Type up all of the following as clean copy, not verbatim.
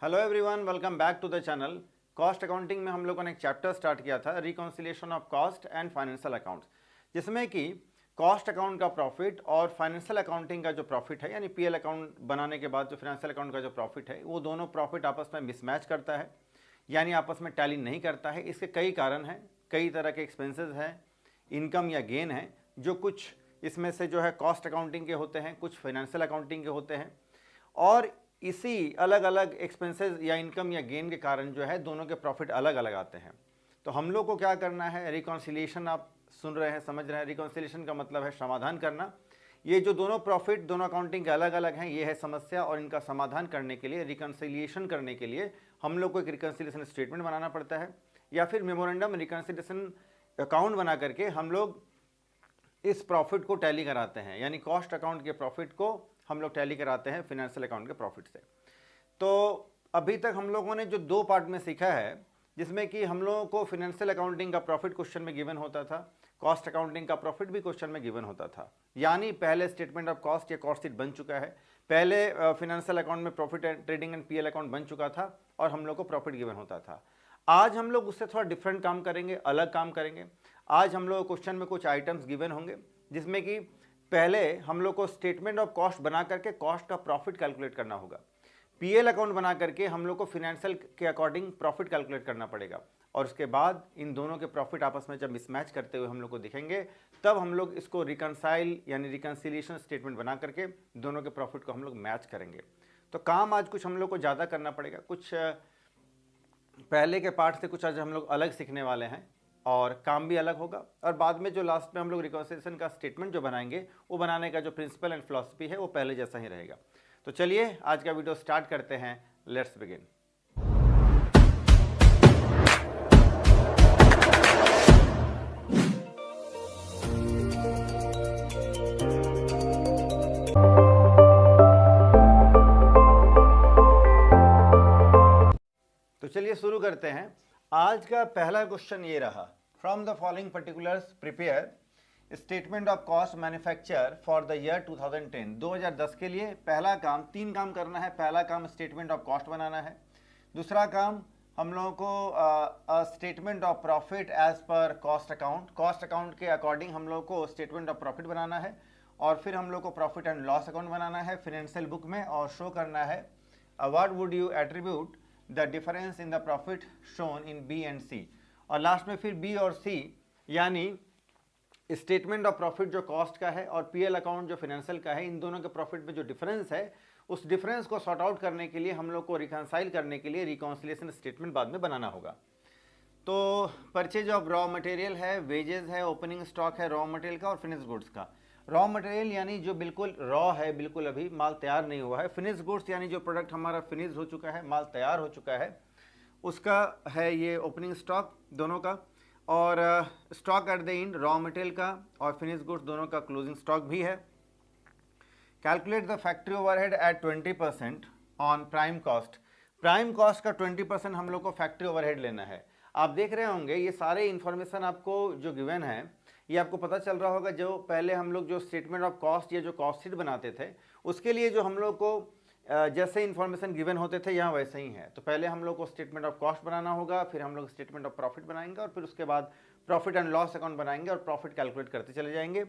Hello everyone, welcome back to the channel. Cost accounting में हम लोगों ने एक चैप्टर स्टार्ट किया था, reconciliation of cost and financial accounts, जिसमें कि कॉस्ट अकाउंट का प्रॉफिट और फाइनेंशियल अकाउंटिंग का जो प्रॉफिट है, यानी पीएल अकाउंट बनाने के बाद जो फाइनेंशियल अकाउंट का जो प्रॉफिट है, वो दोनों प्रॉफिट आपस में मिसमैच करता है, यानी आपस में टैली नहीं करता है। इसके कई कारण हैं, कई तरह के एक्सपेंसेस हैं, इनकम या गेन है, जो कुछ इसमें से जो है कॉस्ट अकाउंटिंग के होते हैं, कुछ फाइनेंशियल अकाउंटिंग के होते हैं, और इसी अलग अलग एक्सपेंसेस या इनकम या गेन के कारण जो है दोनों के प्रॉफिट अलग अलग आते हैं। तो हम लोग को क्या करना है, रिकॉन्सिलिएशन आप सुन रहे हैं, समझ रहे हैं। रिकॉन्सिलिएशन का मतलब है समाधान करना। ये जो दोनों प्रॉफिट दोनों अकाउंटिंग के अलग अलग हैं, ये है समस्या, और इनका समाधान करने के लिए, रिकॉन्सिलिएशन करने के लिए हम लोग को एक रिकॉन्सिलिएशन स्टेटमेंट बनाना पड़ता है, या फिर मेमोरेंडम रिकॉन्सिलिएशन अकाउंट बना करके हम लोग इस प्रॉफिट को टैली कराते हैं, यानी कॉस्ट अकाउंट के प्रॉफिट को हम लोग टैली कराते हैं फाइनेंशियल अकाउंट के प्रॉफिट से। तो अभी तक हम लोगों ने जो दो पार्ट में सीखा है, जिसमें कि हम लोगों को फाइनेंशियल अकाउंटिंग का प्रॉफिट क्वेश्चन में गिवन होता था, कॉस्ट अकाउंटिंग का प्रॉफिट भी क्वेश्चन में गिवन होता था, यानी पहले स्टेटमेंट ऑफ कॉस्ट या कॉस्ट शीट बन चुका है, पहले फाइनेंशियल अकाउंट में profit and trading and PL account बन चुका था और हम लोग को प्रॉफिट गिवन होता था। आज हम लोग उससे थोड़ा डिफरेंट काम करेंगे, अलग काम करेंगे। आज हम लोग क्वेश्चन में कुछ आइटम्स गिवन होंगे, जिसमें कि पहले हम लोग को स्टेटमेंट ऑफ कॉस्ट बना करके कॉस्ट का प्रॉफिट कैलकुलेट करना होगा। पीएल अकाउंट बना करके हम लोग को फाइनेंशियल के अकॉर्डिंग प्रॉफिट कैलकुलेट करना पड़ेगा, और उसके बाद इन दोनों के प्रॉफिट आपस में जब मिसमैच करते हुए हम लोग को दिखेंगे, तब हम लोग इसको रिकंसाइल यानी रिकंसिलिएशन स्टेटमेंट बना करके दोनों के प्रॉफिट को हम लोग मैच करेंगे। तो काम आज कुछ हम लोग को ज़्यादा करना पड़ेगा, कुछ पहले के पार्ट से कुछ आज हम लोग अलग सीखने वाले हैं, और काम भी अलग होगा। और बाद में जो लास्ट में हम लोग रिकॉन्सिलिएशन का स्टेटमेंट जो बनाएंगे, वो बनाने का जो प्रिंसिपल एंड फिलॉसफी है वो पहले जैसा ही रहेगा। तो चलिए आज का वीडियो स्टार्ट करते हैं। Let's begin. तो चलिए शुरू करते हैं। आज का पहला क्वेश्चन ये रहा, from the following particulars prepare statement of cost manufacture for the year 2010। 2010 के लिए पहला काम, तीन काम करना है। पहला काम स्टेटमेंट ऑफ कॉस्ट बनाना है, दूसरा काम हम लोगों को statement of profit as per cost account, cost account के अकॉर्डिंग हम लोग को स्टेटमेंट ऑफ प्रॉफिट बनाना है, और फिर हम लोग को प्रॉफिट एंड लॉस अकाउंट बनाना है फाइनेंशियल बुक में, और शो करना है what would you attribute the difference in the profit shown in B and C. और लास्ट में फिर बी और सी, यानी स्टेटमेंट ऑफ प्रॉफिट जो कॉस्ट का है और पीएल अकाउंट जो फाइनेंशियल का है, इन दोनों के प्रॉफिट में जो डिफरेंस है, उस डिफरेंस को सॉर्ट आउट करने के लिए हम लोग को रिकंसाइल करने के लिए रिकॉन्सिलिएशन स्टेटमेंट बाद में बनाना होगा। तो परचेज ऑफ रॉ मटेरियल है, वेजेस है, ओपनिंग स्टॉक है रॉ मटेरियल का और फिनिश गुड्स का। रॉ मटेरियल यानी जो बिल्कुल रॉ है, बिल्कुल अभी माल तैयार नहीं हुआ है। फिनिश गुड्स यानी जो प्रोडक्ट हमारा फिनिश हो चुका है, माल तैयार हो चुका है, उसका है ये ओपनिंग स्टॉक दोनों का, और stock at the end raw material का और फिनिश गुड्स दोनों का क्लोजिंग स्टॉक भी है। Calculate the factory overhead at 20% on prime cost. Prime cost का 20% हम लोग को फैक्ट्री ओवरहेड लेना है। आप देख रहे होंगे ये सारे इन्फॉर्मेशन आपको जो गिवन है, ये आपको पता चल रहा होगा। जो पहले हम लोग जो स्टेटमेंट ऑफ कॉस्ट या जो कॉस्ट शीट बनाते थे, उसके लिए जो हम लोग को जैसे इन्फॉर्मेशन गिवन होते थे, यहाँ वैसे ही है। तो पहले हम लोग को स्टेटमेंट ऑफ कॉस्ट बनाना होगा, फिर हम लोग स्टेटमेंट ऑफ प्रॉफिट बनाएंगे, और फिर उसके बाद प्रॉफिट एंड लॉस अकाउंट बनाएंगे और प्रॉफिट कैलकुलेट करते चले जाएंगे।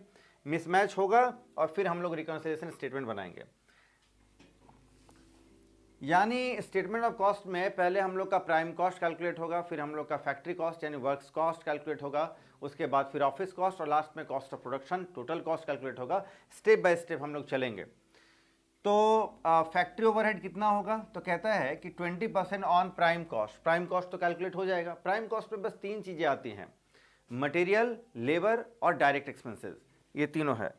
मिसमैच होगा और फिर हम लोग रिकॉन्सिलिएशन स्टेटमेंट बनाएंगे। यानी स्टेटमेंट ऑफ कॉस्ट में पहले हम लोग का प्राइम कॉस्ट कैलकुलेट होगा, फिर हम लोग का फैक्ट्री कॉस्ट यानी वर्क्स कॉस्ट कैलकुलेट होगा, उसके बाद फिर ऑफिस कॉस्ट, और लास्ट में cost of production total cost calculate होगा। स्टेप बाय स्टेप हम लोग चलेंगे। तो फैक्ट्री ओवरहेड कितना होगा, तो कहता है कि 20% on prime cost. Prime cost तो कैलकुलेट हो जाएगा। प्राइम कॉस्ट में बस तीन चीज़ें आती हैं, मटेरियल, लेबर और डायरेक्ट एक्सपेंसेस, ये तीनों है।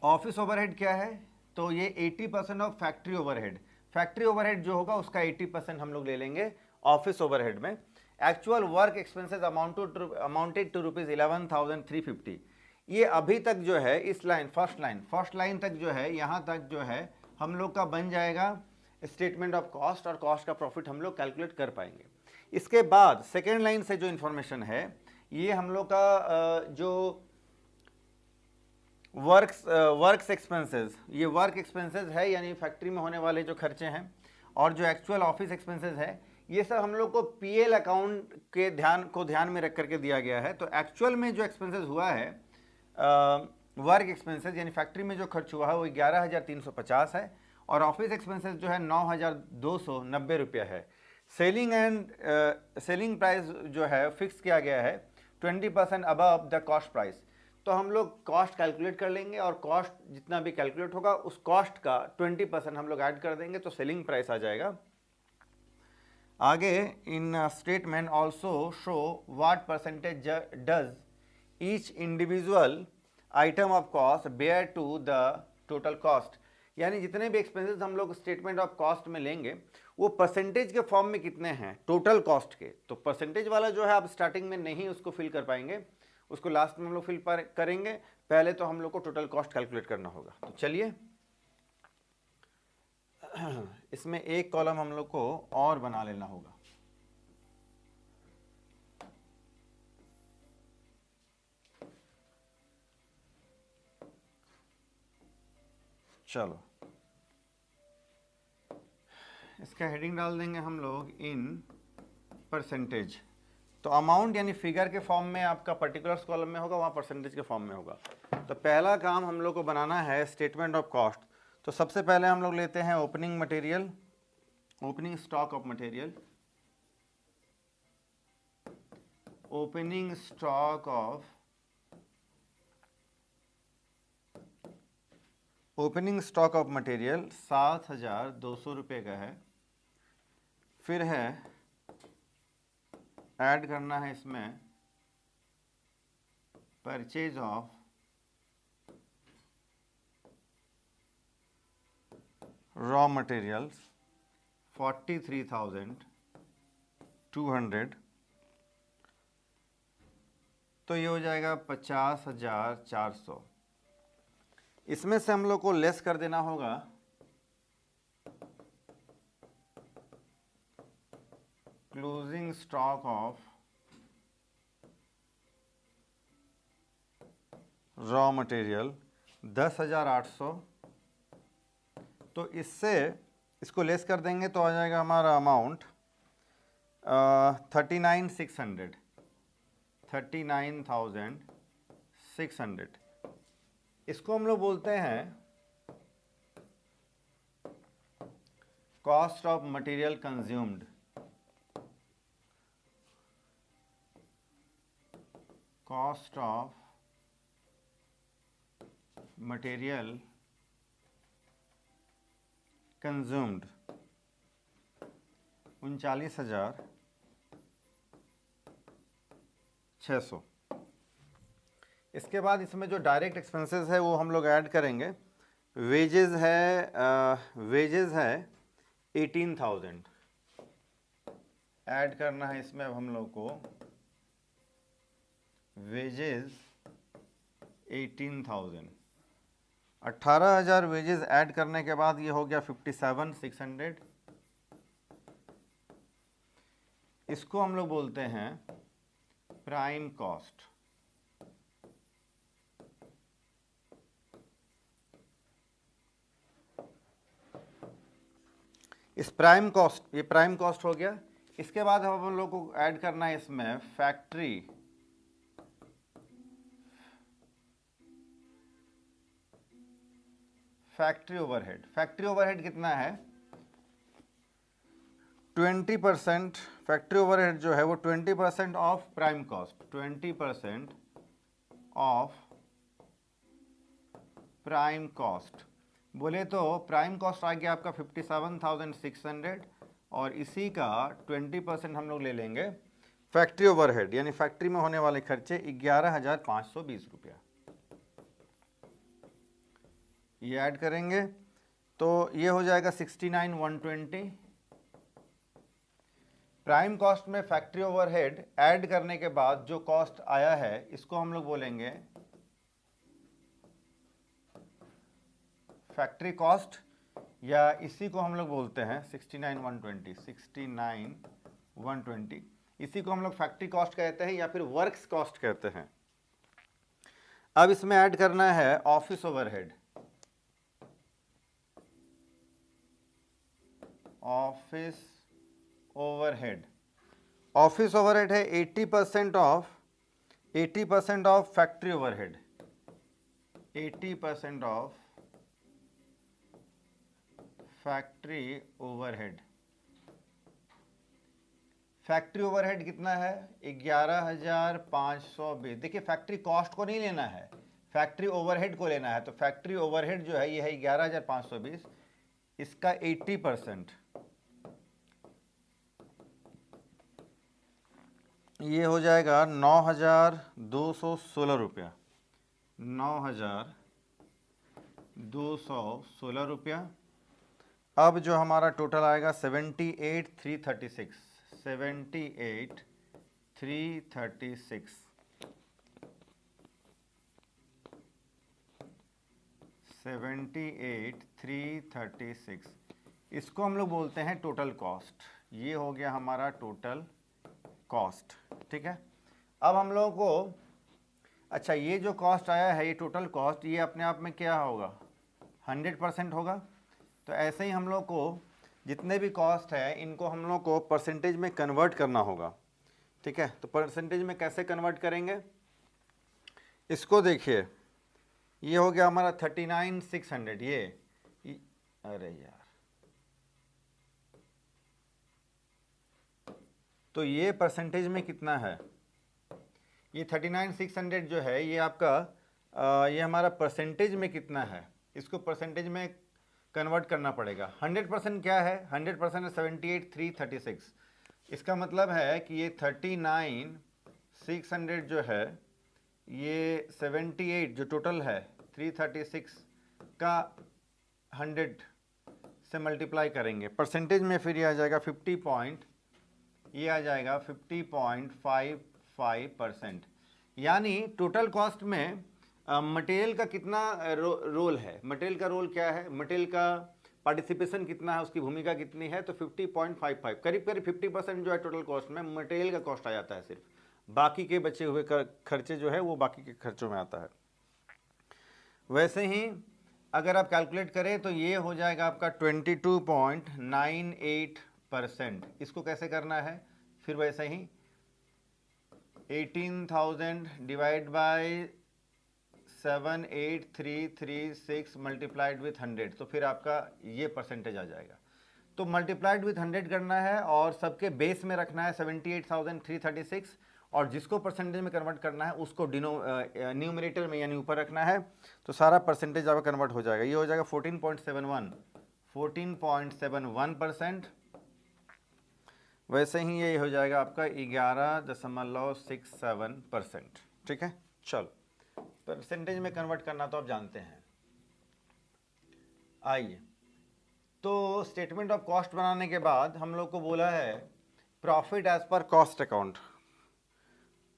ऑफिस ओवरहेड क्या है, तो ये 80% of factory overhead. Factory overhead जो होगा उसका 80% हम लोग ले लेंगे ऑफिस ओवरहेड में। Actual work expenses amounted to ₹11,350। ये अभी तक जो है इस लाइन फर्स्ट लाइन तक जो है, यहाँ तक जो है हम लोग का बन जाएगा स्टेटमेंट ऑफ कॉस्ट, और कॉस्ट का प्रॉफिट हम लोग कैलकुलेट कर पाएंगे। इसके बाद सेकेंड लाइन से जो इन्फॉर्मेशन है, ये हम लोग का जो वर्क्स एक्सपेंसेस, ये वर्क एक्सपेंसेस है, यानी फैक्ट्री में होने वाले जो खर्चे हैं, और जो एक्चुअल ऑफिस एक्सपेंसेस है ये सब हम लोग को पीएल अकाउंट के ध्यान में रख करके दिया गया है। तो एक्चुअल में जो एक्सपेंसेस हुआ है वर्क एक्सपेंसेस यानी फैक्ट्री में जो खर्च हुआ है वो 11,350 है और ऑफिस एक्सपेंसेस जो है 9,290 रुपया है। सेलिंग प्राइस जो है फिक्स किया गया है 20% अबव द कॉस्ट प्राइस। तो हम लोग कॉस्ट कैलकुलेट कर लेंगे और कॉस्ट जितना भी कैलकुलेट होगा उस कॉस्ट का 20% हम लोग ऐड कर देंगे तो सेलिंग प्राइस आ जाएगा। आगे in statement also show what percentage does each individual item of cost bear to the total cost, यानी जितने भी एक्सपेंसेस हम लोग स्टेटमेंट ऑफ कॉस्ट में लेंगे वो परसेंटेज के फॉर्म में कितने हैं टोटल कॉस्ट के। तो परसेंटेज वाला जो है आप स्टार्टिंग में नहीं उसको फिल कर पाएंगे, उसको लास्ट में हम लोग फिल करेंगे। पहले तो हम लोग को टोटल कॉस्ट कैलकुलेट करना होगा। तो चलिए इसमें एक कॉलम हम लोग को और बना लेना होगा। चलो इसका हेडिंग डाल देंगे हम लोग इन परसेंटेज। तो अमाउंट यानी फिगर के फॉर्म में आपका पर्टिकुलर्स कॉलम में होगा, वहाँ परसेंटेज के फॉर्म में होगा। तो पहला काम हम लोग को बनाना है स्टेटमेंट ऑफ कॉस्ट। तो सबसे पहले हम लोग लेते हैं opening material, opening stock of material, opening stock of material 7,200 रुपये का है। फिर है ऐड करना है इसमें परचेज ऑफ रॉ मटेरियल्स 43,200, तो ये हो जाएगा 50,400। इसमें से हम लोग को लेस कर देना होगा closing stock of raw material 10,800। तो इससे इसको लेस कर देंगे तो आ जाएगा हमारा अमाउंट 39,600। इसको हम लोग बोलते हैं cost of material consumed. Cost of material consumed 39,600। इसके बाद इसमें जो डायरेक्ट एक्सपेंसेस है वो हम लोग ऐड करेंगे। वेजेस है 18,000 ऐड करना है इसमें। अब हम लोग को वेजेस 18,000, 18,000 वेजेस ऐड करने के बाद ये हो गया 57,600। इसको हम लोग बोलते हैं प्राइम कॉस्ट। इस प्राइम कॉस्ट, ये प्राइम कॉस्ट हो गया। इसके बाद हम लोग को ऐड करना है इसमें फैक्ट्री ओवरहेड। फैक्ट्री ओवरहेड कितना है 20%। फैक्ट्री ओवरहेड जो है वो 20% of prime cost, 20% of prime cost. बोले तो प्राइम कॉस्ट आ गया आपका 57,600 और इसी का 20% हम लोग ले लेंगे फैक्ट्री ओवरहेड, यानी फैक्ट्री में होने वाले खर्चे 11,520 रुपया। ये ऐड करेंगे तो ये हो जाएगा 69,120। प्राइम कॉस्ट में फैक्ट्री ओवरहेड ऐड करने के बाद जो कॉस्ट आया है इसको हम लोग बोलेंगे फैक्ट्री कॉस्ट, या इसी को हम लोग बोलते हैं 69,120। इसी को हम लोग फैक्ट्री कॉस्ट कहते हैं या फिर वर्क्स कॉस्ट कहते हैं। अब इसमें ऐड करना है office overhead. Office overhead, office overhead है 80% of factory overhead, 80% of factory overhead. Factory overhead कितना है? 11,520। देखिए फैक्ट्री कॉस्ट को नहीं लेना है, फैक्ट्री ओवरहेड को लेना है। तो फैक्ट्री ओवरहेड जो है ये है 11,520, इसका 80% ये हो जाएगा 9,216 रुपया, 9,216 रुपया। अब जो हमारा टोटल आएगा 78,336, 78,336, 78,336, इसको हम लोग बोलते हैं टोटल कॉस्ट। ये हो गया हमारा टोटल कॉस्ट, ठीक है। अब हम लोगों को, अच्छा ये जो कॉस्ट आया है, ये टोटल कॉस्ट, ये अपने आप में क्या होगा? 100% होगा। तो ऐसे ही हम लोग को जितने भी कॉस्ट है इनको हम लोग को परसेंटेज में कन्वर्ट करना होगा, ठीक है। तो परसेंटेज में कैसे कन्वर्ट करेंगे इसको देखिए, ये हो गया हमारा 39,600, ये अरे यार, तो ये परसेंटेज में कितना है? ये 39,600 जो है ये आपका ये हमारा परसेंटेज में कितना है, इसको परसेंटेज में कन्वर्ट करना पड़ेगा। 100% क्या है? 100% है 78,336। इसका मतलब है कि ये 39,600 जो है ये 78 जो टोटल है 336 का 100 से मल्टीप्लाई करेंगे परसेंटेज में, फिर ये आ जाएगा 50.55%। यानी टोटल कॉस्ट में मटेरियल का कितना रोल है, मटेरियल का रोल क्या है, मटेरियल का पार्टिसिपेशन कितना है, उसकी भूमिका कितनी है? तो 50.55, करीब करीब 50% जो है टोटल कॉस्ट में मटेरियल का कॉस्ट आ जाता है सिर्फ, बाकी के बचे हुए खर्चे जो है वो बाकी के खर्चों में आता है। वैसे ही अगर आप कैलकुलेट करें तो ये हो जाएगा आपका 22.98%। इसको कैसे करना है? फिर वैसे ही 18,000 डिवाइड बाय 78,336 मल्टीप्लाइड विथ 100, तो फिर आपका ये परसेंटेज आ जाएगा। तो मल्टीप्लाइड विथ 100 करना है और सबके बेस में रखना है 78,336, और जिसको परसेंटेज में कन्वर्ट करना है उसको न्यूमरेटर में यानी ऊपर रखना है, तो सारा परसेंटेज आपका कन्वर्ट हो जाएगा। ये हो जाएगा 14.71%। वैसे ही ये हो जाएगा आपका 11.67%, ठीक है। चलो परसेंटेज में कन्वर्ट करना तो आप जानते हैं। आइए, तो स्टेटमेंट ऑफ कॉस्ट बनाने के बाद हम लोग को बोला है profit as per cost account.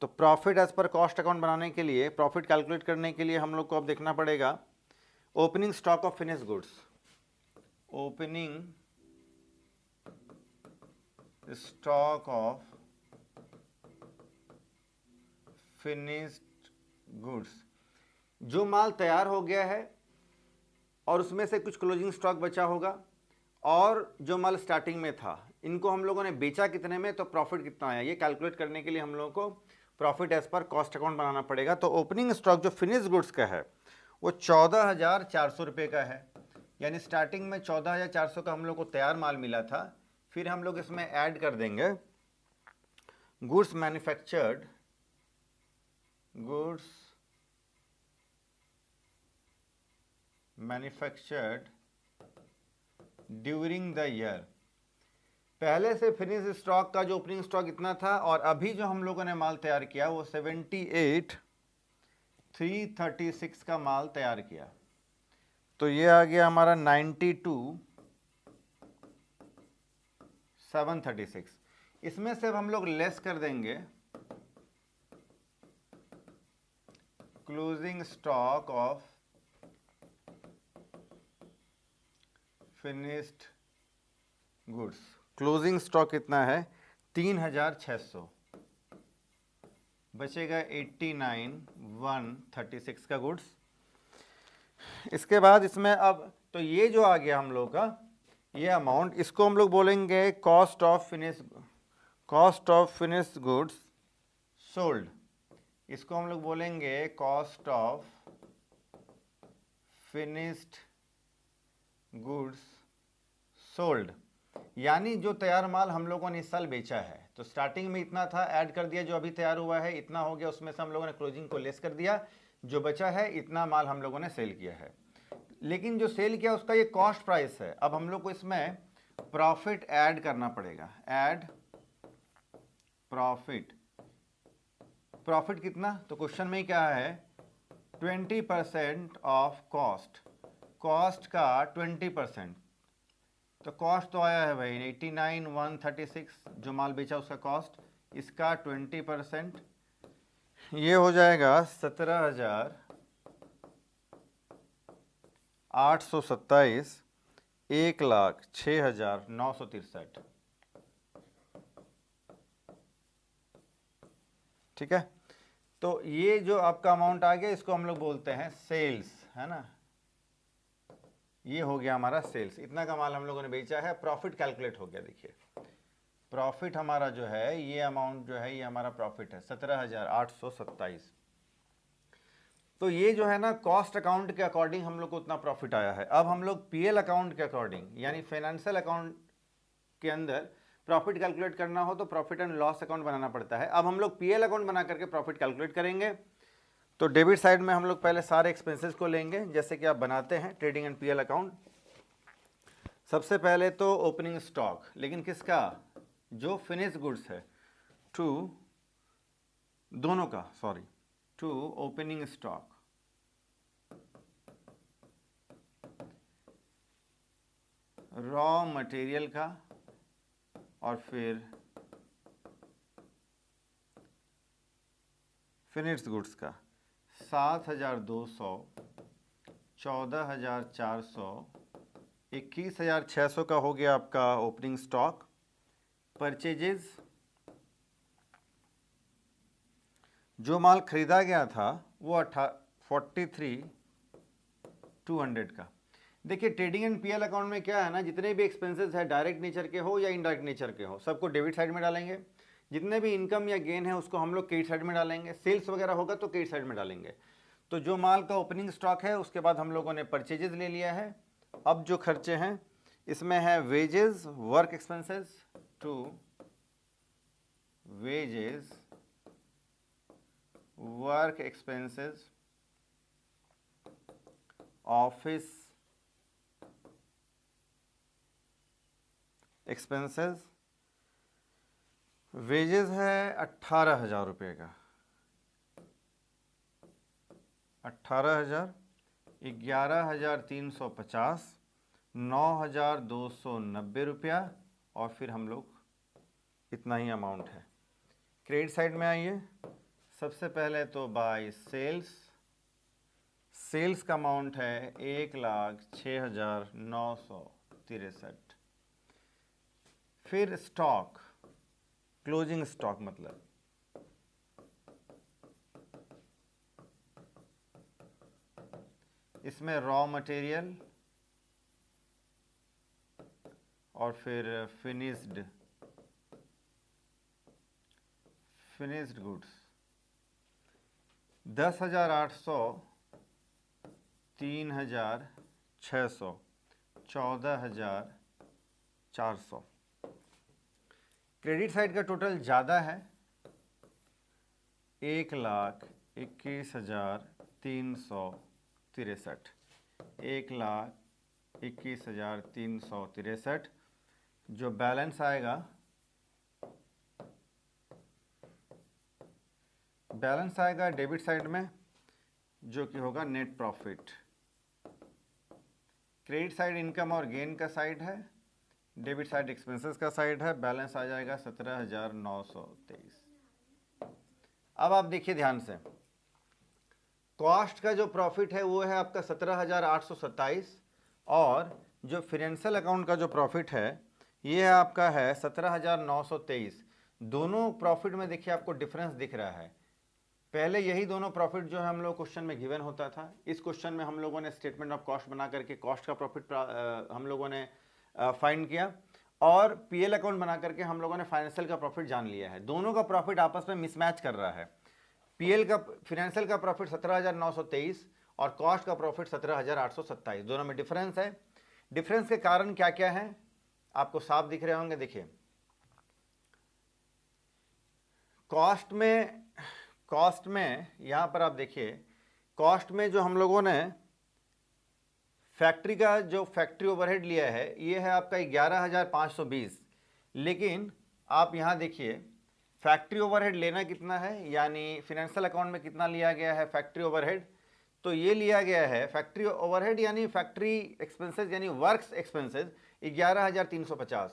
तो profit as per cost account बनाने के लिए, प्रॉफिट कैलकुलेट करने के लिए हम लोग को अब देखना पड़ेगा opening stock of finish goods, opening stock of finished goods. जो माल तैयार हो गया है और उसमें से कुछ क्लोजिंग स्टॉक बचा होगा, और जो माल स्टार्टिंग में था, इनको हम लोगों ने बेचा कितने में, तो प्रॉफिट कितना आया, ये कैलकुलेट करने के लिए हम लोगों को profit as per cost account बनाना पड़ेगा। तो ओपनिंग स्टॉक जो फिनिश गुड्स का है वो 14,400 रुपये का है, यानी स्टार्टिंग में 14,400 का हम लोग को तैयार माल मिला था। फिर हम लोग इसमें ऐड कर देंगे goods manufactured, goods manufactured during the year. पहले से फिनिश स्टॉक का जो ओपनिंग स्टॉक इतना था, और अभी जो हम लोगों ने माल तैयार किया वो 78,336 का माल तैयार किया। तो ये आ गया हमारा 92,736। इसमें से अब हम लोग लेस कर देंगे closing stock of finished goods. Closing stock कितना है? 3,600, बचेगा 89,136 का गुड्स। इसके बाद इसमें अब तो ये जो आ गया हम लोग का, ये अमाउंट, इसको हम लोग बोलेंगे cost of finish goods sold. इसको हम लोग बोलेंगे cost of finished goods sold, यानी जो तैयार माल हम लोगों ने इस साल बेचा है। तो स्टार्टिंग में इतना था, ऐड कर दिया, जो अभी तैयार हुआ है इतना हो गया, उसमें से हम लोगों ने क्लोजिंग को लेस कर दिया, जो बचा है इतना माल हम लोगों ने सेल किया है। लेकिन जो सेल किया उसका ये कॉस्ट प्राइस है। अब हम लोग को इसमें प्रॉफिट ऐड करना पड़ेगा, ऐड प्रॉफिट। प्रॉफिट कितना, तो क्वेश्चन में क्या है, 20% ऑफ कॉस्ट, कॉस्ट का 20%। तो कॉस्ट तो आया है भाई 89,136, जो माल बेचा उसका कॉस्ट, इसका 20%, ये हो जाएगा 17,827, 1,06,963। ठीक है, तो ये जो आपका अमाउंट आ गया इसको हम लोग बोलते हैं सेल्स, है ना। ये हो गया हमारा सेल्स, इतना का माल हम लोगों ने बेचा है, प्रॉफिट कैलकुलेट हो गया। देखिए प्रॉफिट हमारा जो है, ये अमाउंट जो है ये हमारा प्रॉफिट है 17,827। तो ये जो है ना कॉस्ट अकाउंट के अकॉर्डिंग हम लोग को उतना प्रॉफिट आया है। अब हम लोग पीएल अकाउंट के अकॉर्डिंग, यानी फाइनेंशियल अकाउंट के अंदर प्रॉफिट कैलकुलेट करना हो तो प्रॉफिट एंड लॉस अकाउंट बनाना पड़ता है। अब हम लोग पीएल अकाउंट बना करके प्रॉफिट कैलकुलेट करेंगे। तो डेबिट साइड में हम लोग पहले सारे एक्सपेंसेस को लेंगे, जैसे कि आप बनाते हैं ट्रेडिंग एंड पीएल अकाउंट। सबसे पहले तो ओपनिंग स्टॉक, लेकिन किसका, जो फिनिश गुड्स है, टू दोनों का, sorry, to opening stock, raw material का, और फिर फिनिश्ड गुड्स का 7,200, 14,400, 21,600 का हो गया आपका ओपनिंग स्टॉक। परचेजेस, जो माल खरीदा गया था वो 43,200 का। देखिए ट्रेडिंग एंड पीएल अकाउंट में क्या है ना, जितने भी एक्सपेंसेस है डायरेक्ट नेचर के हो या इनडायरेक्ट नेचर के हो, सबको डेबिट साइड में डालेंगे। जितने भी इनकम या गेन है उसको हम लोग क्रेडिट साइड में डालेंगे। सेल्स वगैरह होगा तो क्रेडिट साइड में डालेंगे। तो जो माल का ओपनिंग स्टॉक है उसके बाद हम लोगों ने परचेजेस ले लिया है। अब जो खर्चे हैं इसमें है wages, work expenses, to wages, work expenses, office expenses. Wages है 18,000 रुपये का, 18,000, 11,350, 9,290 रुपया, और फिर हम लोग इतना ही अमाउंट है। क्रेडिट साइड में आइए, सबसे पहले तो बाय सेल्स, सेल्स का अमाउंट है 1,06,963। फिर स्टॉक, क्लोजिंग स्टॉक मतलब इसमें रॉ मटेरियल और फिर फिनिश्ड गुड्स 10,800, 3,600, 14,400। क्रेडिट साइड का टोटल ज़्यादा है, 1,21,363, 1,21,363। जो बैलेंस आएगा, डेबिट साइड में, जो कि होगा net profit. Credit side income और गेन का साइड है, डेबिट साइड एक्सपेंसेस का साइड है। बैलेंस आ जाएगा 17,923। अब आप देखिए ध्यान से, कॉस्ट का जो प्रॉफिट है वो है आपका 17,827, और जो फाइनेंशियल अकाउंट का जो प्रॉफिट है ये है आपका है 17,923। दोनों प्रॉफिट में देखिए आपको डिफरेंस दिख रहा है। पहले यही दोनों प्रॉफिट जो है हम लोग क्वेश्चन में गिवन होता था। इस क्वेश्चन में हम लोगों ने स्टेटमेंट ऑफ कॉस्ट बना करके कॉस्ट का प्रॉफिट हम लोगों ने फाइंड किया और पीएल अकाउंट बना करके हम लोगों ने फाइनेंशियल का प्रॉफिट जान लिया है। दोनों का प्रॉफिट आपस में मिसमैच कर रहा है। पीएल का फाइनेंशियल का प्रॉफिट 17,923 और कॉस्ट का प्रॉफिट 17,827, दोनों में डिफरेंस है। डिफरेंस के कारण क्या क्या है आपको साफ दिख रहे होंगे। देखिए कॉस्ट में यहां पर आप देखिए, कॉस्ट में जो हम लोगों ने फैक्ट्री का जो फैक्ट्री ओवरहेड लिया है ये है आपका 11,520, लेकिन आप यहां देखिए फैक्ट्री ओवरहेड लेना कितना है, यानी फिनेंशियल अकाउंट में कितना लिया गया है फैक्ट्री ओवरहेड, तो ये लिया गया है फैक्ट्री ओवरहेड यानी फैक्ट्री एक्सपेंसेस यानी वर्क्स एक्सपेंसेस 11,350,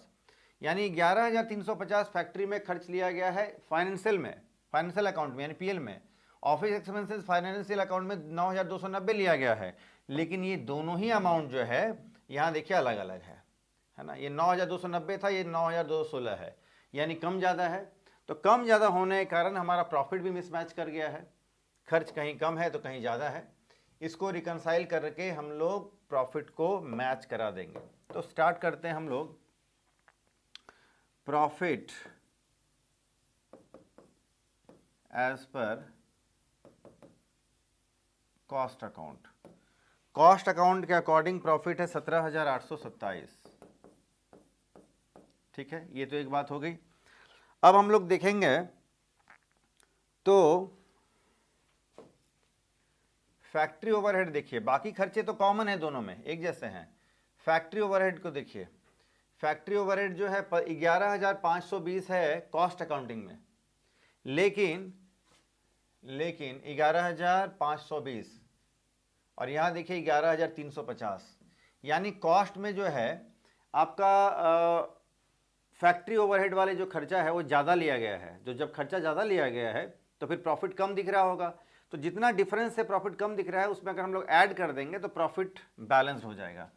यानी 11,350 फैक्ट्री में खर्च लिया गया है फाइनेंशियल अकाउंट में यानी पीएल में। ऑफिस एक्सपेंसेस फाइनेंशियल अकाउंट में 9,290 लिया गया है, लेकिन ये दोनों ही अमाउंट जो है यहाँ देखिए अलग अलग है ना। ये 9,290 था, ये 9,216 है, यानी कम ज़्यादा है। तो कम ज़्यादा होने के कारण हमारा प्रॉफिट भी मिसमैच कर गया है, खर्च कहीं कम है तो कहीं ज़्यादा है। इसको रिकनसाइल करके हम लोग प्रॉफिट को मैच करा देंगे। तो स्टार्ट करते हैं हम लोग। Profit as per cost account, cost account के अकॉर्डिंग प्रॉफिट है 17,827, ठीक है, ये तो एक बात हो गई। अब हम लोग देखेंगे तो फैक्ट्री ओवरहेड देखिए, बाकी खर्चे तो कॉमन है, दोनों में एक जैसे हैं। फैक्ट्री ओवरहेड को देखिए, फैक्ट्री ओवरहेड जो है 11,520 है कॉस्ट अकाउंटिंग में, लेकिन 11,520 और यहाँ देखिए 11,350, यानी कॉस्ट में जो है आपका फैक्ट्री ओवरहेड वाले जो खर्चा है वो ज़्यादा लिया गया है। जो जब खर्चा ज़्यादा लिया गया है तो फिर प्रॉफिट कम दिख रहा होगा। तो जितना डिफरेंस से प्रॉफिट कम दिख रहा है उसमें अगर हम लोग ऐड कर देंगे तो प्रॉफिट बैलेंस हो जाएगा।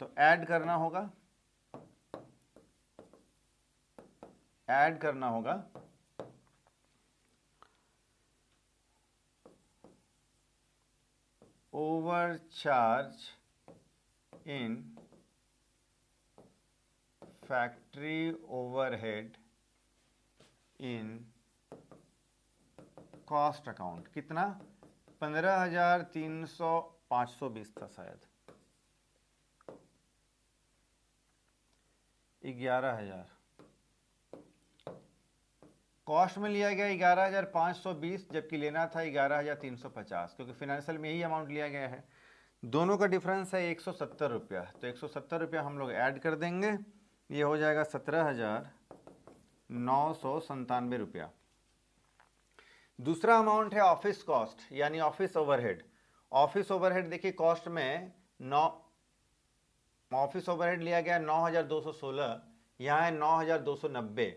तो ऐड करना होगा overcharge in factory overhead in cost account, कितना 15,520 था शायद, 11,000 कॉस्ट में लिया गया 11,520, जबकि लेना था 11,350, क्योंकि फाइनेंशियल में यही अमाउंट लिया गया है। दोनों का डिफरेंस है 170 रुपया, तो 170 रुपया हम लोग ऐड कर देंगे, ये हो जाएगा 17,997 रुपया। दूसरा अमाउंट है ऑफिस कॉस्ट यानी ऑफिस ओवरहेड। ऑफिस ओवरहेड देखिए कॉस्ट में ऑफिस ओवरहेड लिया गया 9,216, यहाँ है 9,290,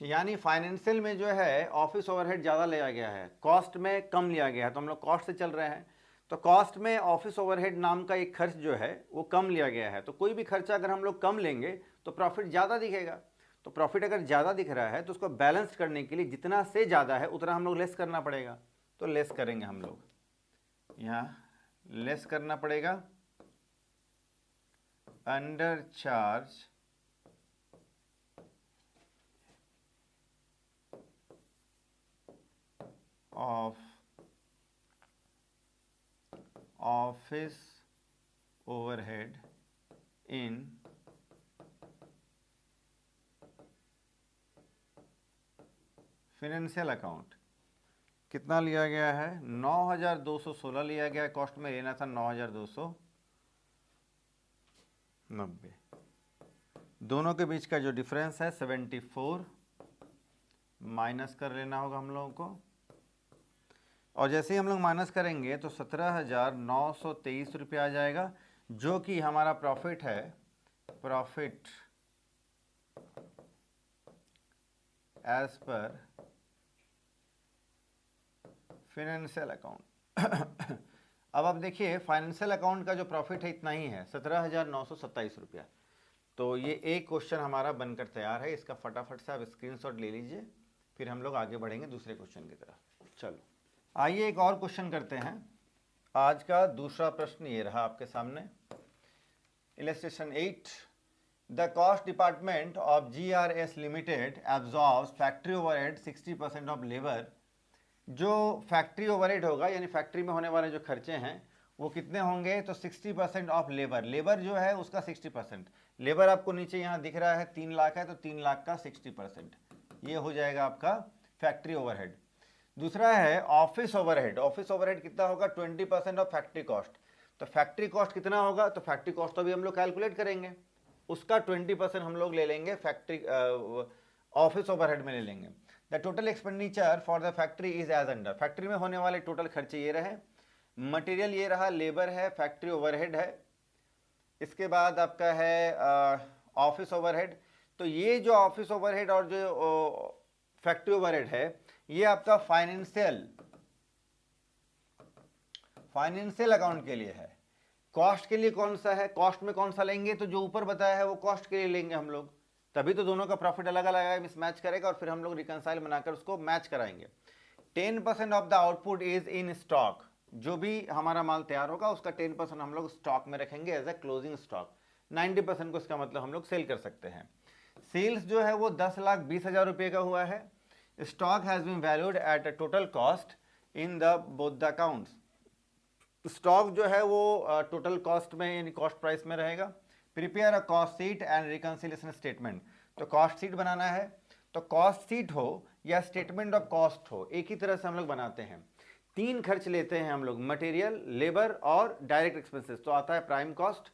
यानी फाइनेंशियल में जो है ऑफिस ओवरहेड ज़्यादा लिया गया है, कॉस्ट में कम लिया गया है। तो हम लोग कॉस्ट से चल रहे हैं, तो कॉस्ट में ऑफिस ओवरहेड नाम का एक खर्च जो है वो कम लिया गया है। तो कोई भी खर्चा अगर हम लोग कम लेंगे तो प्रॉफिट ज़्यादा दिखेगा। तो प्रॉफिट अगर ज़्यादा दिख रहा है तो उसको बैलेंस करने के लिए जितना से ज़्यादा है उतना हम लोग लेस करना पड़ेगा। तो लेस करेंगे हम लोग, यहाँ लेस करना पड़ेगा under charge of office overhead in financial account. कितना लिया गया है 9,216 लिया गया है कॉस्ट में, लेना था 9,290। दोनों के बीच का जो डिफरेंस है 74 माइनस कर लेना होगा हम लोगों को, और जैसे ही हम लोग माइनस करेंगे तो 17,923 रुपया आ जाएगा, जो कि हमारा प्रॉफिट है, profit as per financial account. अब आप देखिए फाइनेंशियल अकाउंट का जो प्रॉफिट है इतना ही है 17,927 रुपया। तो ये एक क्वेश्चन हमारा बनकर तैयार है, इसका फटाफट से आप स्क्रीनशॉट ले लीजिए, फिर हम लोग आगे बढ़ेंगे दूसरे क्वेश्चन की तरफ। चलो आइए एक और क्वेश्चन करते हैं। आज का दूसरा प्रश्न ये रहा आपके सामने। Illustration 8. The cost department of GRS Limited absorbs factory overhead 60% of labor. जो फैक्ट्री ओवरहेड होगा यानी फैक्ट्री में होने वाले जो खर्चे हैं वो कितने होंगे, तो 60% ऑफ लेबर। लेबर जो है उसका 60%। लेबर आपको नीचे यहाँ दिख रहा है 3 लाख है, तो 3 लाख का 60% ये हो जाएगा आपका फैक्ट्री ओवरहेड। दूसरा है ऑफिस ओवरहेड। ऑफिस ओवरहेड कितना होगा, 20% ऑफ फैक्ट्री कॉस्ट। तो फैक्ट्री कॉस्ट कितना होगा, तो फैक्ट्री कॉस्ट तो अभी हम लोग कैलकुलेट करेंगे, उसका 20% हम लोग ले लेंगे फैक्ट्री ऑफिस ओवरहेड में ले लेंगे। The total expenditure for the factory is as under. Factory में होने वाले टोटल खर्चे ये रहे, मटेरियल ये रहा, लेबर है, फैक्ट्री ओवरहेड है, इसके बाद आपका है ऑफिस ओवरहेड। तो ये जो ऑफिस ओवरहेड और जो फैक्ट्री ओवरहेड है ये आपका फाइनेंशियल अकाउंट के लिए है। कॉस्ट के लिए कौन सा है, कॉस्ट में कौन सा लेंगे, तो जो ऊपर बताया है वो कॉस्ट के लिए लेंगे हम लोग, तभी तो दोनों का प्रॉफिट अलग अलग आएगा, मिसमैच करेगा और फिर हम लोग रिकंसाइल बनाकर उसको मैच कराएंगे। 10% of the output is in stock. जो भी हमारा माल तैयार होगा उसका 10% हम लोग स्टॉक में रखेंगे एज ए क्लोजिंग स्टॉक। 90% को इसका मतलब हम लोग सेल कर सकते हैं। सेल्स जो है वो 10,20,000 रुपये का हुआ है। Stock has been valued at a total cost in the both the accounts. Stock जो है वो टोटल कॉस्ट में यानी कॉस्ट प्राइस में रहेगा। Prepare a cost sheet and reconciliation statement. तो कॉस्ट शीट बनाना है, तो कॉस्ट शीट हो या स्टेटमेंट ऑफ कॉस्ट हो, एक ही तरह से हम लोग बनाते हैं। 3 खर्च लेते हैं हम लोग, मटेरियल, लेबर और डायरेक्ट एक्सपेंसेस, तो आता है प्राइम कॉस्ट।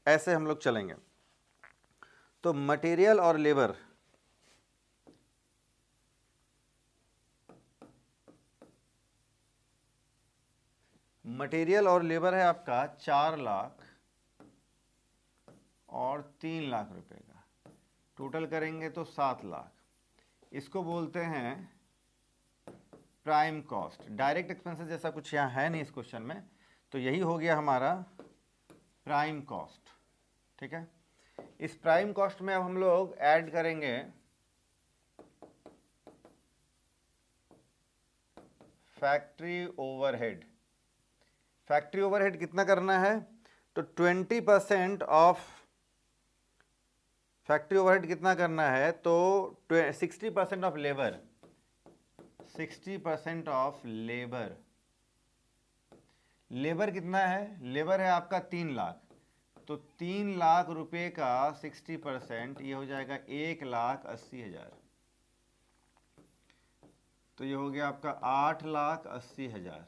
ऐसे हम लोग चलेंगे। तो मटेरियल और लेबर, मटेरियल और लेबर है आपका 4 लाख और 3 लाख रुपए का, टोटल करेंगे तो 7 लाख। इसको बोलते हैं प्राइम कॉस्ट। डायरेक्ट एक्सपेंसेस जैसा कुछ यहाँ है नहीं इस क्वेश्चन में, तो यही हो गया हमारा प्राइम कॉस्ट। ठीक है, इस प्राइम कॉस्ट में अब हम लोग ऐड करेंगे फैक्ट्री ओवरहेड। फैक्ट्री ओवरहेड कितना करना है, तो 20% ऑफ फैक्ट्री ओवरहेड कितना करना है, तो 60% of labour, 60% of labour. Labour कितना है, लेबर है आपका 3 लाख, तो 3 लाख रुपए का 60% ये हो जाएगा 1,80,000। तो ये हो गया आपका 8,80,000।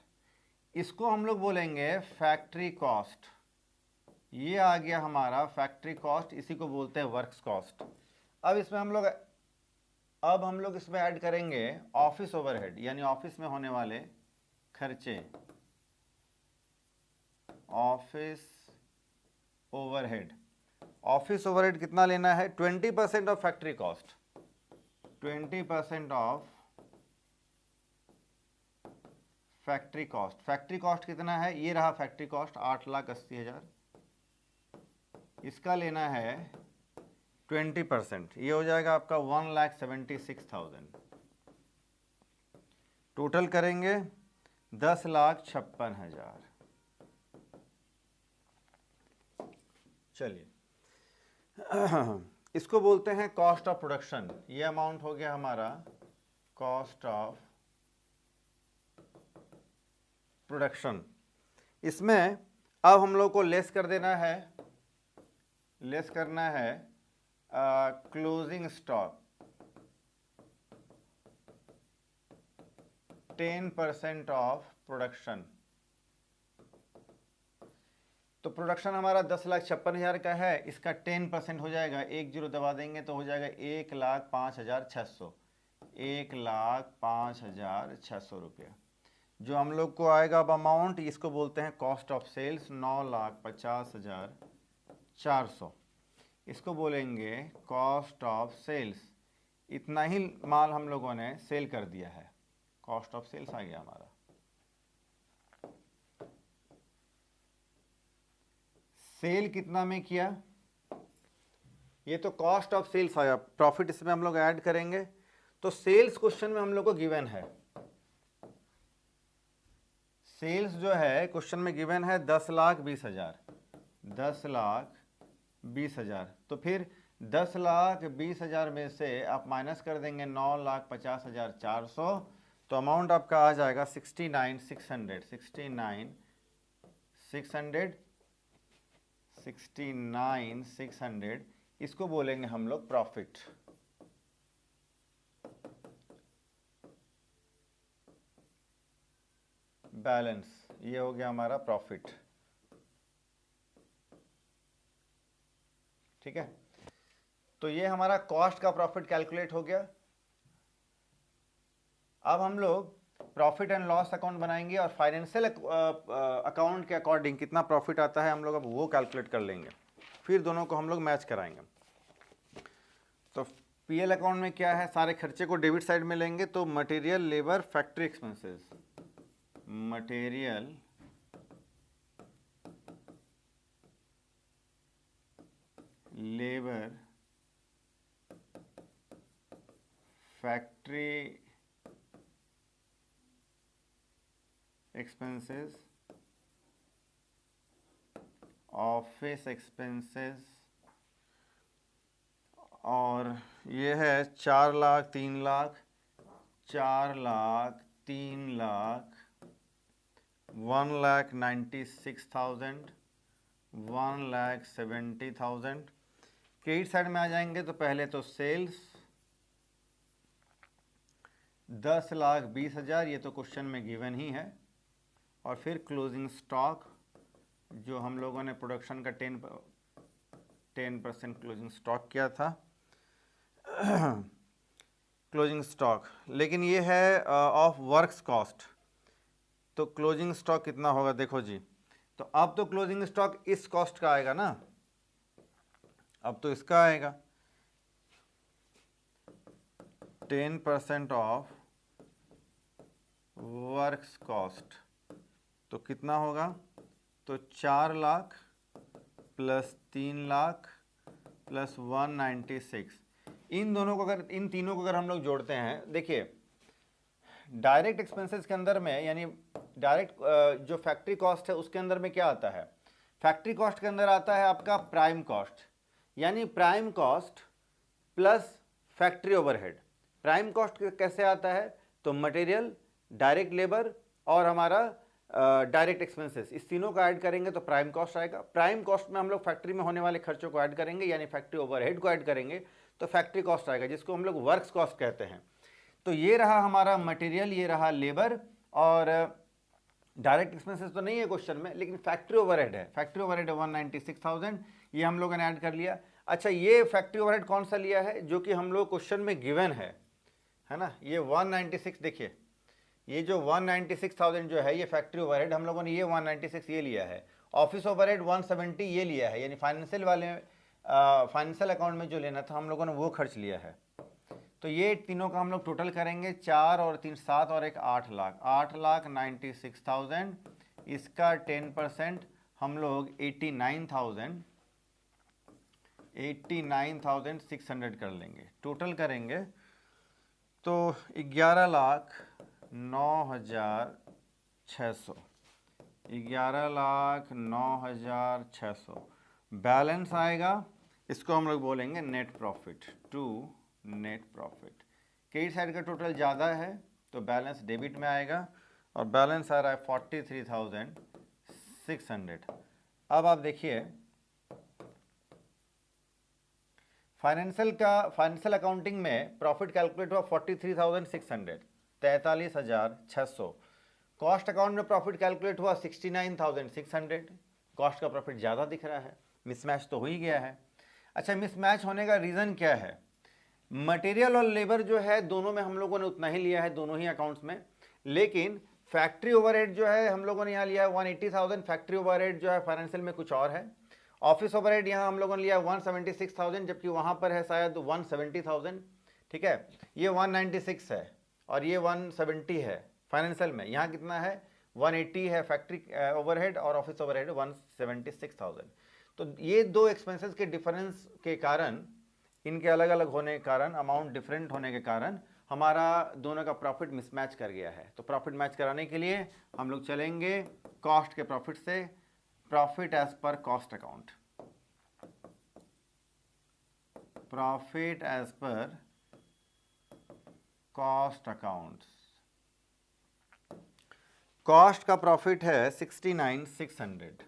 इसको हम लोग बोलेंगे फैक्ट्री कॉस्ट। ये आ गया हमारा फैक्ट्री कॉस्ट, इसी को बोलते हैं वर्क्स कॉस्ट। अब इसमें हम लोग इसमें ऐड करेंगे ऑफिस ओवरहेड, यानी ऑफिस में होने वाले खर्चे। ऑफिस ओवरहेड, ऑफिस ओवरहेड कितना लेना है, 20% of factory cost, 20% of factory cost. Factory cost कितना है, ये रहा फैक्ट्री कॉस्ट 8,80,000। इसका लेना है 20%, ये हो जाएगा आपका 1,76,000। टोटल करेंगे 10,56,000। चलिए इसको बोलते हैं कॉस्ट ऑफ प्रोडक्शन। ये अमाउंट हो गया हमारा कॉस्ट ऑफ प्रोडक्शन। इसमें अब हम लोग को लेस कर देना है, लेस करना है क्लोजिंग स्टॉक 10% ऑफ प्रोडक्शन। तो प्रोडक्शन हमारा 10,56,000 का है, इसका 10% हो जाएगा, 1 0 दबा देंगे तो हो जाएगा 1,05,600, 1,05,600 रुपया। जो हम लोग को आएगा अब अमाउंट, इसको बोलते हैं कॉस्ट ऑफ सेल्स, 9,50,400। इसको बोलेंगे कॉस्ट ऑफ सेल्स। इतना ही माल हम लोगों ने सेल कर दिया है, कॉस्ट ऑफ सेल्स आ गया हमारा। सेल कितना में किया, ये तो कॉस्ट ऑफ सेल्स आया, प्रॉफिट इसमें हम लोग ऐड करेंगे। तो सेल्स क्वेश्चन में हम लोग को गिवन है, सेल्स जो है क्वेश्चन में गिवन है 10,20,000, 10,20,000 20,000। तो फिर 10,20,000 में से आप माइनस कर देंगे 9,50,400, तो अमाउंट आपका आ जाएगा 69,600। इसको बोलेंगे हम लोग प्रॉफिट। बैलेंस, ये हो गया हमारा प्रॉफिट। ठीक है, तो ये हमारा कॉस्ट का प्रॉफिट कैलकुलेट हो गया। अब हम लोग प्रॉफिट एंड लॉस अकाउंट बनाएंगे और फाइनेंशियल अकाउंट के अकॉर्डिंग कितना प्रॉफिट आता है हम लोग अब वो कैलकुलेट कर लेंगे, फिर दोनों को हम लोग मैच कराएंगे। तो पीएल अकाउंट में क्या है, सारे खर्चे को डेबिट साइड में लेंगे, तो material, labour, factory expenses, material, labour, factory expenses, office expenses, और ये है 4 लाख, 3 लाख, 4 लाख, 3 लाख, 1,96,000, 1,70,000। क्रेडिट साइड में आ जाएंगे तो पहले तो सेल्स 10,20,000, ये तो क्वेश्चन में गिवन ही है, और फिर क्लोजिंग स्टॉक जो हम लोगों ने प्रोडक्शन का 10% क्लोजिंग स्टॉक किया था क्लोजिंग स्टॉक, लेकिन ये है ऑफ वर्क्स कॉस्ट। तो क्लोजिंग स्टॉक कितना होगा देखो जी, तो अब तो क्लोजिंग स्टॉक इस कॉस्ट का आएगा ना, अब तो इसका आएगा 10% ऑफ वर्क्स कॉस्ट, तो कितना होगा, तो 4 लाख प्लस 3 लाख प्लस 196। इन दोनों को अगर, इन तीनों को अगर हम लोग जोड़ते हैं, देखिए डायरेक्ट एक्सपेंसेस के अंदर में, यानी डायरेक्ट जो फैक्ट्री कॉस्ट है उसके अंदर में क्या आता है, फैक्ट्री कॉस्ट के अंदर आता है आपका प्राइम कॉस्ट, यानी prime cost plus factory overhead. Prime cost कैसे आता है, तो मटेरियल, डायरेक्ट लेबर और हमारा डायरेक्ट एक्सपेंसेस, इस तीनों को ऐड करेंगे तो प्राइम कॉस्ट आएगा। प्राइम कॉस्ट में हम लोग फैक्ट्री में होने वाले खर्चों को ऐड करेंगे, यानी फैक्ट्री ओवरहेड को ऐड करेंगे, तो फैक्ट्री कॉस्ट आएगा, जिसको हम लोग वर्क्स कॉस्ट कहते हैं। तो ये रहा हमारा मटेरियल, ये रहा लेबर, और डायरेक्ट एक्सपेंसेस तो नहीं है क्वेश्चन में, लेकिन फैक्ट्री ओवरहेड है, फैक्ट्री ओवरहेड है 196,000, ये हम लोगों ने ऐड कर लिया। अच्छा, ये फैक्ट्री ओवरहेड कौन सा लिया है, जो कि हम लोग क्वेश्चन में गिवन है ना, ये 196, देखिए ये जो 196,000 जो है ये फैक्ट्री ओवरहेड, हम लोगों ने ये 196 ये लिया है। ऑफिस ओवरहेड 170 ये लिया है, यानी फाइनेंशियल वाले फाइनेंशियल अकाउंट में जो लेना था हम लोगों ने वो खर्च लिया है। तो ये तीनों का हम लोग टोटल करेंगे, 4 और 3 7 और 1 8 लाख, 8,96,000, इसका 10% हम लोग 89,600 कर लेंगे, टोटल करेंगे तो 11,09,600, 11,09,600 बैलेंस आएगा। इसको हम लोग बोलेंगे net profit, to net profit. Credit side का टोटल ज़्यादा है तो बैलेंस डेबिट में आएगा, और बैलेंस आ रहा है 43,600। अब आप देखिए फाइनेंशियल अकाउंटिंग में प्रॉफिट कैलकुलेट हुआ 43,600, 43,600। कॉस्ट अकाउंट में प्रॉफिट कैलकुलेट हुआ 69,600, कॉस्ट का प्रॉफिट ज़्यादा दिख रहा है, मिसमैच तो हो ही गया है। अच्छा, मिसमैच होने का रीज़न क्या है, मटेरियल और लेबर जो है दोनों में हम लोगों ने उतना ही लिया है, दोनों ही अकाउंट्स में, लेकिन फैक्ट्री ओवरहेड जो है हम लोगों ने यहाँ लिया है 180,000, फैक्ट्री ओवरहेड जो है फाइनेंशियल में कुछ और है। ऑफिस ओवरहेड यहाँ हम लोगों ने लिया 176,000, जबकि वहाँ पर है शायद 170,000। ठीक है, ये 196 है और ये 170 है फाइनेंशियल में, यहाँ कितना है 180 है फैक्ट्री ओवरहेड, और ऑफिस ओवरहेड 176,000। तो ये दो एक्सपेंसेस के डिफरेंस के कारण, इनके अलग अलग होने के कारण, अमाउंट डिफरेंट होने के कारण हमारा दोनों का प्रॉफिट मिसमैच कर गया है। तो प्रॉफिट मैच कराने के लिए हम लोग चलेंगे कॉस्ट के प्रॉफिट से, profit as per cost account. Profit as per cost accounts. Cost का प्रॉफिट है 69,600।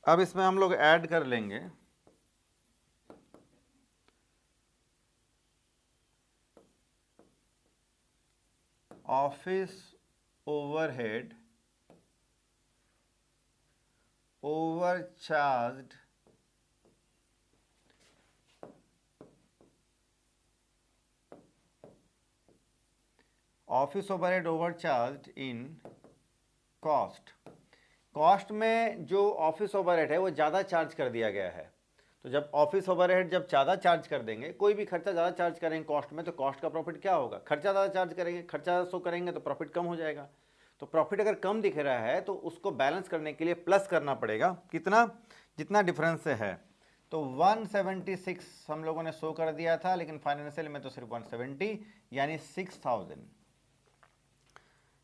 अब इसमें हम लोग ऐड कर लेंगे office overhead overcharged office overhead overcharged in cost. Cost में जो ऑफिस ओवरहेड है वो ज़्यादा चार्ज कर दिया गया है। तो जब ऑफिस ओवरहेड जब ज़्यादा चार्ज कर देंगे, कोई भी खर्चा ज़्यादा चार्ज करेंगे कॉस्ट में, तो कॉस्ट का प्रॉफिट क्या होगा? खर्चा ज़्यादा चार्ज करेंगे, खर्चा शो करेंगे तो प्रॉफिट कम हो जाएगा। तो प्रॉफिट अगर कम दिख रहा है तो उसको बैलेंस करने के लिए प्लस करना पड़ेगा। कितना? जितना डिफरेंस से है। तो 176 हम लोगों ने शो कर दिया था, लेकिन फाइनेंशियल में तो सिर्फ 170 यानी 6000।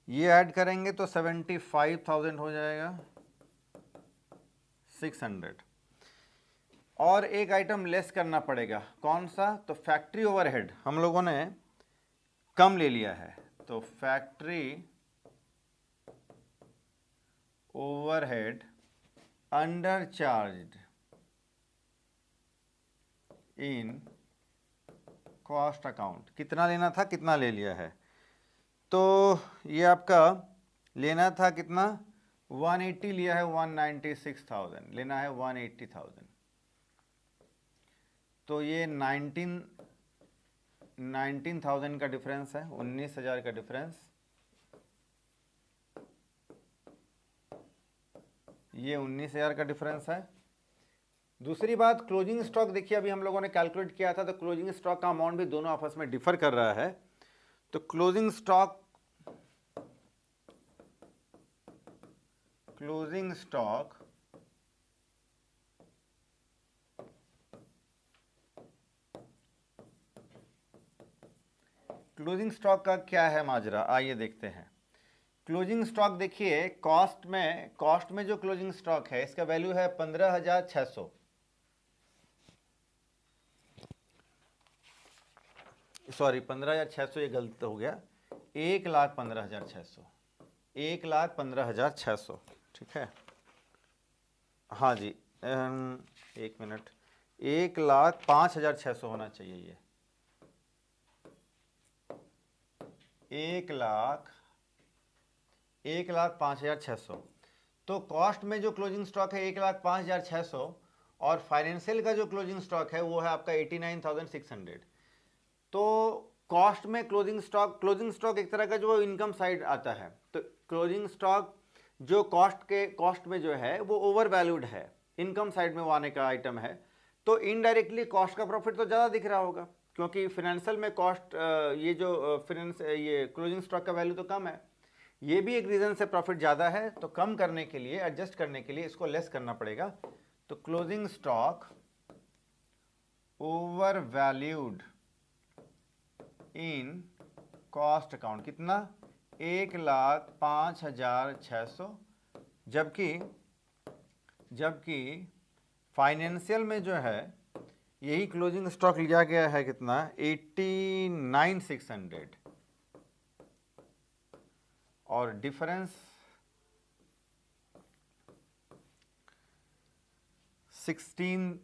ये ऐड करेंगे तो 75,000 हो जाएगा 600। और एक आइटम लेस करना पड़ेगा, कौन सा? तो फैक्ट्री ओवरहेड हम लोगों ने कम ले लिया है, तो factory overhead under charged in cost account. कितना लेना था, कितना ले लिया है? तो ये आपका लेना था कितना? 180 लिया है, 196,000 लेना है, 180,000। तो ये 19,000 का डिफरेंस है, 19,000 का डिफरेंस। ये 19,000 का डिफरेंस है। दूसरी बात, क्लोजिंग स्टॉक देखिए, अभी हम लोगों ने कैलकुलेट किया था, तो क्लोजिंग स्टॉक का अमाउंट भी दोनों आपस में डिफर कर रहा है। तो क्लोजिंग स्टॉक क्लोजिंग स्टॉक का क्या है माजरा, आइए देखते हैं। क्लोजिंग स्टॉक देखिए, कॉस्ट में जो क्लोजिंग स्टॉक है इसका वैल्यू है 15,600। सॉरी 15,600, ये गलत हो गया, 1,15,600, 1,15,600, ठीक है। हाँ जी, एक मिनट, 1,05,600 होना चाहिए ये, 1,05,600। तो कॉस्ट में जो क्लोजिंग स्टॉक है 1,05,600 और फाइनेंशियल का जो क्लोजिंग स्टॉक है वो है आपका 89,600। तो कॉस्ट में क्लोजिंग स्टॉक एक तरह का जो इनकम साइड आता है। तो क्लोजिंग स्टॉक जो कॉस्ट में जो है वो ओवर वैल्यूड है, इनकम साइड में वो आने का आइटम है। तो इनडायरेक्टली कॉस्ट का प्रॉफिट तो ज़्यादा दिख रहा होगा, क्योंकि फाइनेंशियल में कॉस्ट ये क्लोजिंग स्टॉक का वैल्यू तो कम है। ये भी एक रीज़न से प्रॉफिट ज़्यादा है, तो कम करने के लिए, एडजस्ट करने के लिए इसको लेस करना पड़ेगा। तो closing stock over valued in cost account कितना? 1,05,600। जबकि फाइनेंशियल में जो है यही क्लोजिंग स्टॉक लिया गया है कितना? 89,600। और डिफरेंस 16,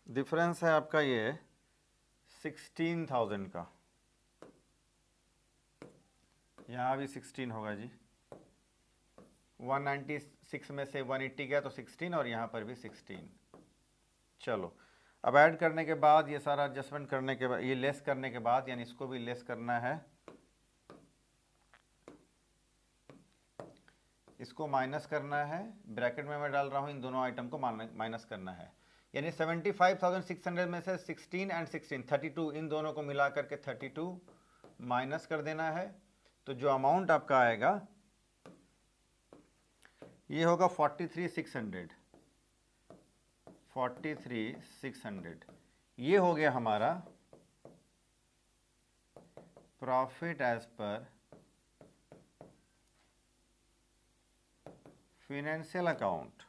डिफरेंस है आपका ये 16,000 का। यहाँ भी 16 होगा जी, 196 में से 180 गया तो 16, और यहाँ पर भी 16। चलो, अब ऐड करने के बाद, ये सारा एडजस्टमेंट करने के बाद, ये लेस करने के बाद, यानी इसको भी लेस करना है, इसको माइनस करना है। ब्रैकेट में मैं डाल रहा हूँ, इन दोनों आइटम को माइनस करना है। यानी 75,600 में से 16 एंड 16 32, इन दोनों को मिला करके 32 माइनस कर देना है। तो जो अमाउंट आपका आएगा ये होगा 43,600। 43,600 ये हो गया हमारा profit as per financial account.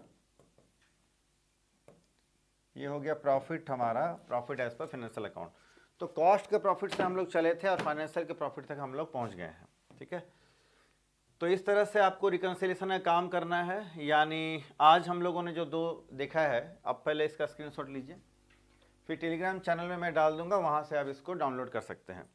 ये हो गया प्रॉफिट, हमारा profit as per financial account. तो कॉस्ट के प्रॉफिट से हम लोग चले थे और फाइनेंशियल के प्रॉफिट तक हम लोग पहुंच गए हैं, ठीक है। तो इस तरह से आपको रिकंसिलिएशन का काम करना है। यानी आज हम लोगों ने जो दो देखा है, आप पहले इसका स्क्रीनशॉट लीजिए, फिर टेलीग्राम चैनल में मैं डाल दूंगा, वहां से आप इसको डाउनलोड कर सकते हैं।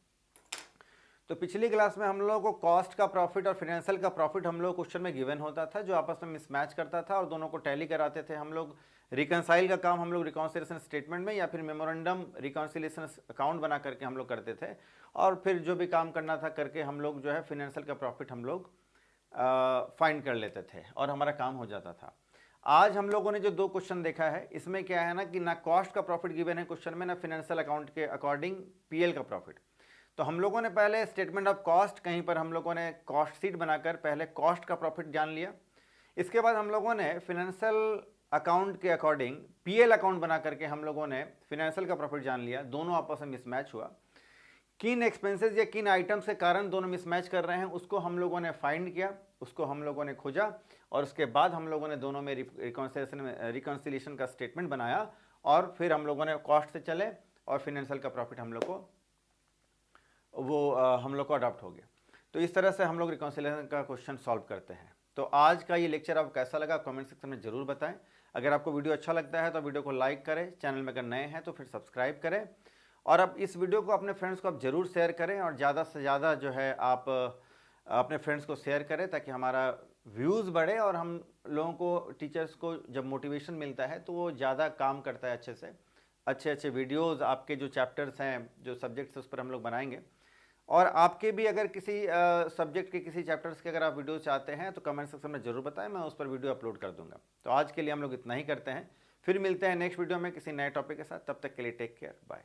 तो पिछली क्लास में हम लोगों को कॉस्ट का प्रॉफिट और फाइनेंशियल का प्रॉफिट हम लोग क्वेश्चन में गिवन होता था, जो आपस में मिसमैच करता था और दोनों को टैली कराते थे हम लोग। रिकंसाइल का काम हम लोग रिकॉन्सिलिएशन स्टेटमेंट में या फिर मेमोरेंडम रिकॉन्सिलिएशन अकाउंट बना करके हम लोग करते थे, और फिर जो भी काम करना था करके हम लोग जो है फाइनेंशियल का प्रॉफिट हम लोग फाइंड कर लेते थे और हमारा काम हो जाता था। आज हम लोगों ने जो दो क्वेश्चन देखा है, इसमें क्या है ना कि ना कॉस्ट का प्रॉफिट गिवन है क्वेश्चन में, ना फाइनेंशियल अकाउंट के अकॉर्डिंग पीएल का प्रॉफिट। तो हम लोगों ने पहले स्टेटमेंट ऑफ कॉस्ट, कहीं पर हम लोगों ने कॉस्ट शीट बनाकर पहले कॉस्ट का प्रॉफिट जान लिया। इसके बाद हम लोगों ने फाइनेंशियल अकाउंट के अकॉर्डिंग पीएल अकाउंट बना करके हम लोगों ने फाइनेंशियल का प्रॉफिट जान लिया। दोनों आपस में मिसमैच हुआ, किन एक्सपेंसेस या किन आइटम्स के कारण दोनों मिसमैच कर रहे हैं उसको हम लोगों ने फाइंड किया, उसको हम लोगों ने खोजा, और उसके बाद हम लोगों ने दोनों में रिकॉन्सिलिएशन का स्टेटमेंट बनाया, और फिर हम लोगों ने कॉस्ट से चले और फाइनेंशियल का प्रॉफिट हम लोग को हम लोग को अडॉप्ट हो गया। तो इस तरह से हम लोग रिकॉन्सिलिएशन का क्वेश्चन सॉल्व करते हैं। तो आज का ये लेक्चर आपको कैसा लगा कमेंट सेक्शन में जरूर बताएं। अगर आपको वीडियो अच्छा लगता है तो वीडियो को लाइक करें, चैनल में अगर नए हैं तो फिर सब्सक्राइब करें, और अब इस वीडियो को अपने फ्रेंड्स को आप जरूर शेयर करें, और ज़्यादा से ज़्यादा जो है आप अपने फ्रेंड्स को शेयर करें ताकि हमारा व्यूज़ बढ़े, और हम लोगों को, टीचर्स को जब मोटिवेशन मिलता है तो वो ज़्यादा काम करता है अच्छे से। अच्छे अच्छे वीडियोज़ आपके जो चैप्टर्स हैं, जो सब्जेक्ट्स उस पर हम लोग बनाएंगे। और आपके भी अगर किसी सब्जेक्ट के किसी चैप्टर्स के अगर आप वीडियो चाहते हैं तो कमेंट सेक्शन में जरूर बताएं, मैं उस पर वीडियो अपलोड कर दूंगा। तो आज के लिए हम लोग इतना ही करते हैं, फिर मिलते हैं नेक्स्ट वीडियो में किसी नए टॉपिक के साथ। तब तक के लिए टेक केयर, बाय।